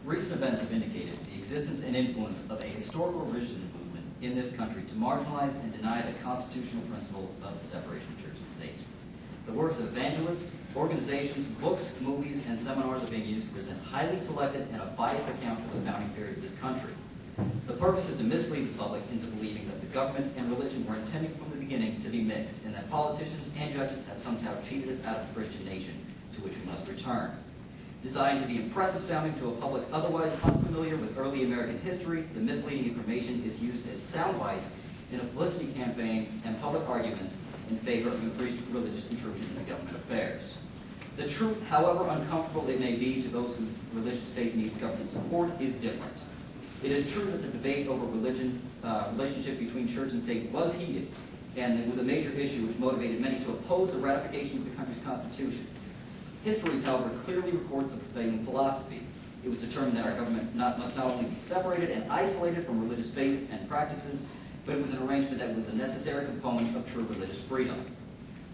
Recent events have indicated the existence and influence of a historical revisionism movement in this country to marginalize and deny the constitutional principle of the separation of church and state. The works of evangelists, organizations, books, movies, and seminars are being used to present highly selected and a biased account of the founding period of this country. The purpose is to mislead the public into believing that the government and religion were intended from the beginning to be mixed, and that politicians and judges have somehow cheated us out of the Christian nation, to which we must return. Designed to be impressive sounding to a public otherwise unfamiliar with early American history, the misleading information is used as sound bites in a publicity campaign and public arguments in favor of increased religious intrusion into government affairs. The truth, however uncomfortable it may be to those whose religious faith needs government support, is different. It is true that the debate over relationship between church and state was heated, and it was a major issue which motivated many to oppose the ratification of the country's constitution. History, however, clearly records the prevailing philosophy. It was determined that our government must not only be separated and isolated from religious faith and practices, but it was an arrangement that was a necessary component of true religious freedom.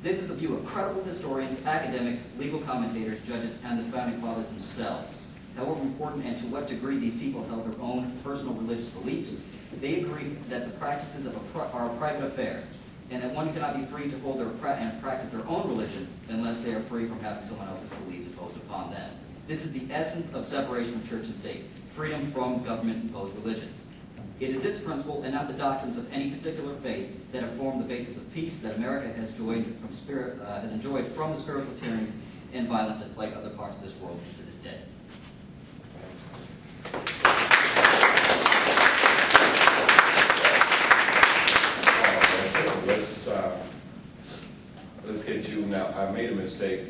This is the view of credible historians, academics, legal commentators, judges, and the founding fathers themselves. However important and to what degree these people held their own personal religious beliefs, they agreed that the practices are a private affair, and that one cannot be free to hold and practice their own religion unless they are free from having someone else's beliefs imposed upon them. This is the essence of separation of church and state, freedom from government-imposed religion. It is this principle, and not the doctrines of any particular faith, that have formed the basis of peace that America has enjoyed from the spiritual tyrannies and violence that plague other parts of this world to this day. Let's get you now. I made a mistake.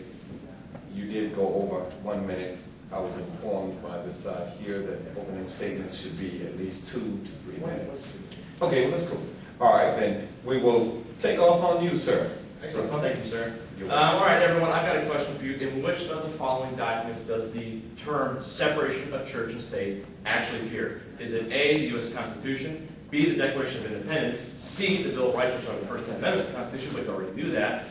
You did go over 1 minute. I was informed by the side here that opening statements should be at least 2 to 3 minutes. Okay, well, let's go. All right, then we will take off on you, sir. Excellent. Thank you, sir. All right, everyone, I've got a question for you. In which of the following documents does the term separation of church and state actually appear? Is it A, the U.S. Constitution, B, the Declaration of Independence, C, the Bill of Rights, which are the first 10 amendments of the Constitution, but you already knew that,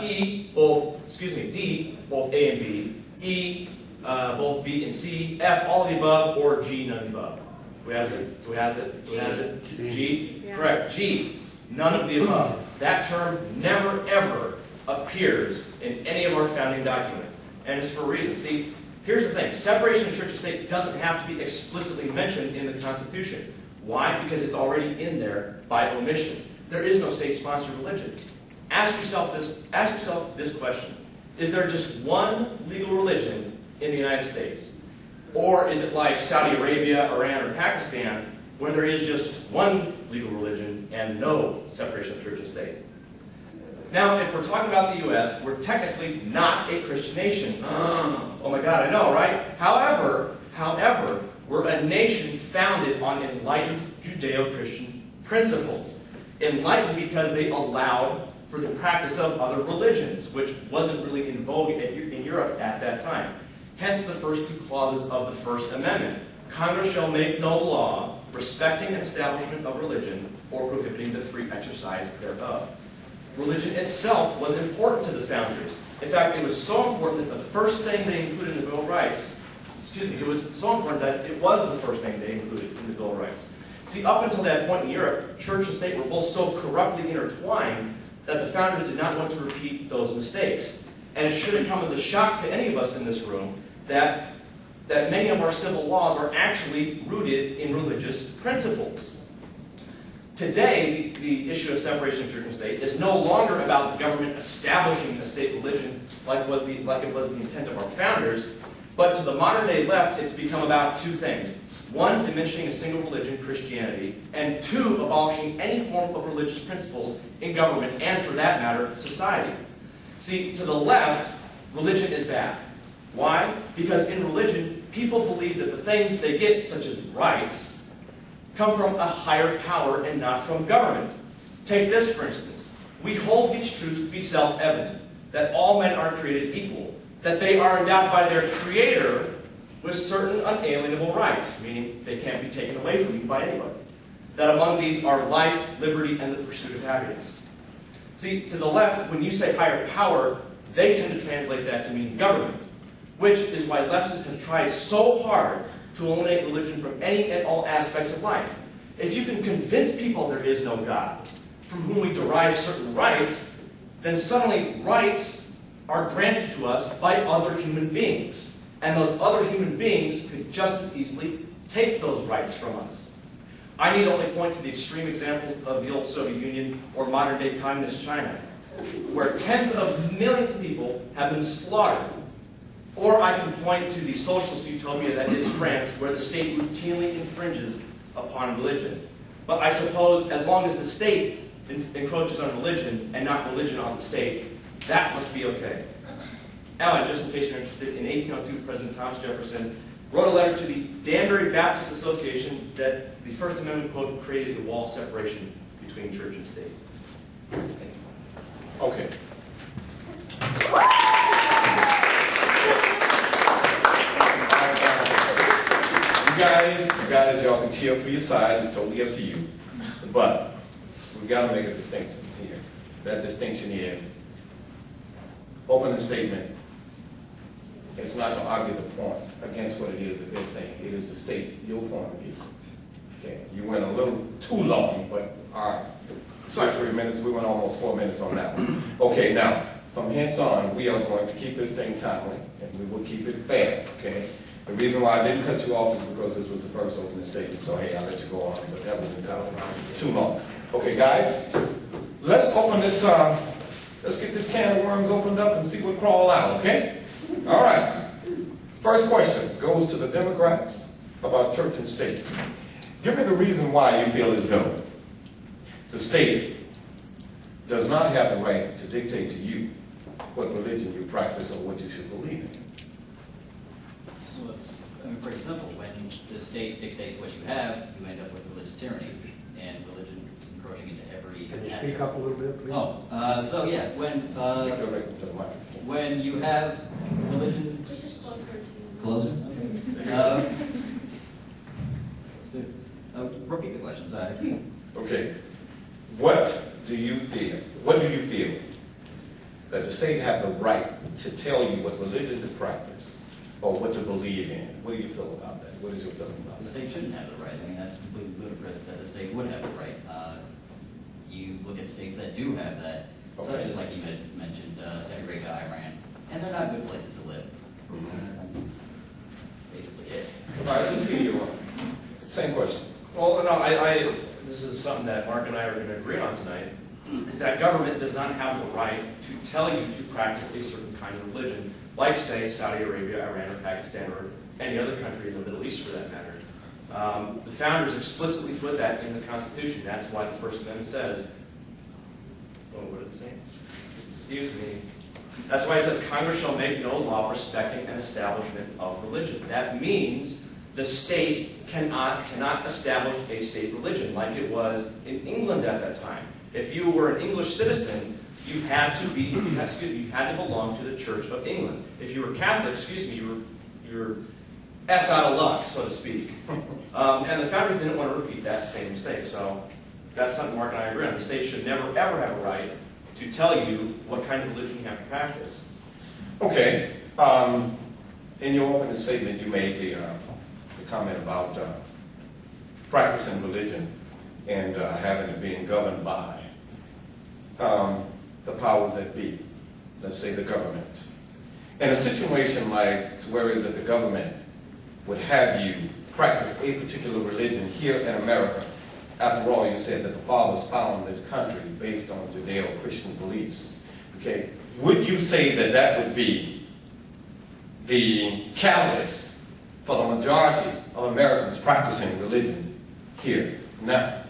D, both A and B, E, both B and C, F, all of the above, or G, none of the above? Who has it? Who has it? Who has it? G? Yeah. Correct. G, none of the above. That term never, ever appears in any of our founding documents. And it's for a reason. See, here's the thing. Separation of church and state doesn't have to be explicitly mentioned in the Constitution. Why? Because it's already in there by omission. There is no state-sponsored religion. Ask yourself this question. Is there just one legal religion in the United States? Or is it like Saudi Arabia, Iran, or Pakistan, where there is just one legal religion and no separation of church and state? Now, if we're talking about the U.S., we're technically not a Christian nation. Oh my God, I know, right? However, we're a nation founded on enlightened Judeo-Christian principles. Enlightened because they allowed for the practice of other religions, which wasn't really in vogue in Europe at that time. Hence the first 2 clauses of the First Amendment. Congress shall make no law respecting an establishment of religion or prohibiting the free exercise thereof. Religion itself was important to the founders. In fact, it was so important that the first thing they included in the Bill of Rights, it was so important that it was the first thing they included in the Bill of Rights. See, up until that point in Europe, church and state were both so corruptly intertwined that the founders did not want to repeat those mistakes. And it shouldn't come as a shock to any of us in this room that many of our civil laws are actually rooted in religious principles. Today, the issue of separation of church and state is no longer about the government establishing a state religion like it was the intent of our founders, but to the modern day left, it's become about 2 things. 1, diminishing a single religion, Christianity, and 2, abolishing any form of religious principles in government, and for that matter, society. See, to the left, religion is bad. Why? Because in religion, people believe that the things they get, such as rights, come from a higher power and not from government. Take this, for instance. We hold these truths to be self-evident, that all men are created equal, that they are endowed by their Creator with certain unalienable rights, meaning they can't be taken away from you by anybody. That among these are life, liberty, and the pursuit of happiness. See, to the left, when you say higher power, they tend to translate that to mean government, which is why leftists have tried so hard to eliminate religion from any and all aspects of life. If you can convince people there is no God, from whom we derive certain rights, then suddenly rights are granted to us by other human beings. And those other human beings could just as easily take those rights from us. I need only point to the extreme examples of the old Soviet Union or modern-day communist China, where tens of millions of people have been slaughtered. Or I can point to the socialist utopia that is France, where the state routinely infringes upon religion. But I suppose as long as the state encroaches on religion and not religion on the state, that must be okay. Ellen, just in case you're interested, in 1802, President Thomas Jefferson wrote a letter to the Danbury Baptist Association that the First Amendment, quote, created a wall of separation between church and state. Thank you. Okay. You guys, y'all can cheer for your side. It's totally up to you. But we got to make a distinction here. That distinction is opening statement. It's not to argue the point against what it is that they're saying. It is to state your point of view. Okay. You went a little too long, but all right. 2 or 3 minutes. We went almost 4 minutes on that one. Okay. Now, from hence on, we are going to keep this thing timely, and we will keep it fair. Okay. The reason why I didn't cut you off is because this was the first opening statement. So hey, I'll let you go on, but that was entirely too long. Okay, guys, let's open this. Let's get this can of worms opened up and see what crawl out. Okay. All right. First question goes to the Democrats about church and state. Give me the reason why you feel as though the state does not have the right to dictate to you what religion you practice or what you should believe in. Well, it's pretty simple. When the state dictates what you have, you end up with religious tyranny and religion encroaching into every. Can you speak up a little bit, please? Oh, so yeah, when you have religion. Just closer to you. Closer? Okay. Repeat the question, sorry. Okay. What do you feel? What do you feel that the state have the right to tell you what religion to practice or what to believe in? What do you feel about that? What is your feeling about The that? state shouldn't have the right. I mean, that's completely ludicrous that the state would have the right. You look at states that do have that, such Okay. as, like you mentioned, Saudi Arabia, Iran, and they're not good places to live. Basically it. All right, let's hear you. Same question. Well, no, this is something that Mark and I are going to agree on tonight, is that government does not have the right to tell you to practice a certain kind of religion, like, say, Saudi Arabia, Iran, or Pakistan, or any other country in the Middle East, for that matter. The founders explicitly put that in the Constitution. That's why the First Amendment says, oh, what did it say? Excuse me. That's why it says, Congress shall make no law respecting an establishment of religion. That means the state cannot establish a state religion like it was in England at that time. If you were an English citizen, you had to belong to the Church of England. If you were Catholic, you were S out of luck, so to speak. And the founders didn't want to repeat that same mistake. So that's something Mark and I agree on. The state should never, ever have a right to tell you what kind of religion you have to practice. Okay. In your opening statement, you made the comment about practicing religion and having it being governed by the powers that be, let's say the government. In a situation like where is it the government would have you practice a particular religion here in America, after all, you said that the fathers found this country based on Judeo-Christian beliefs. Okay, would you say that that would be the catalyst for the majority of Americans practicing religion here now?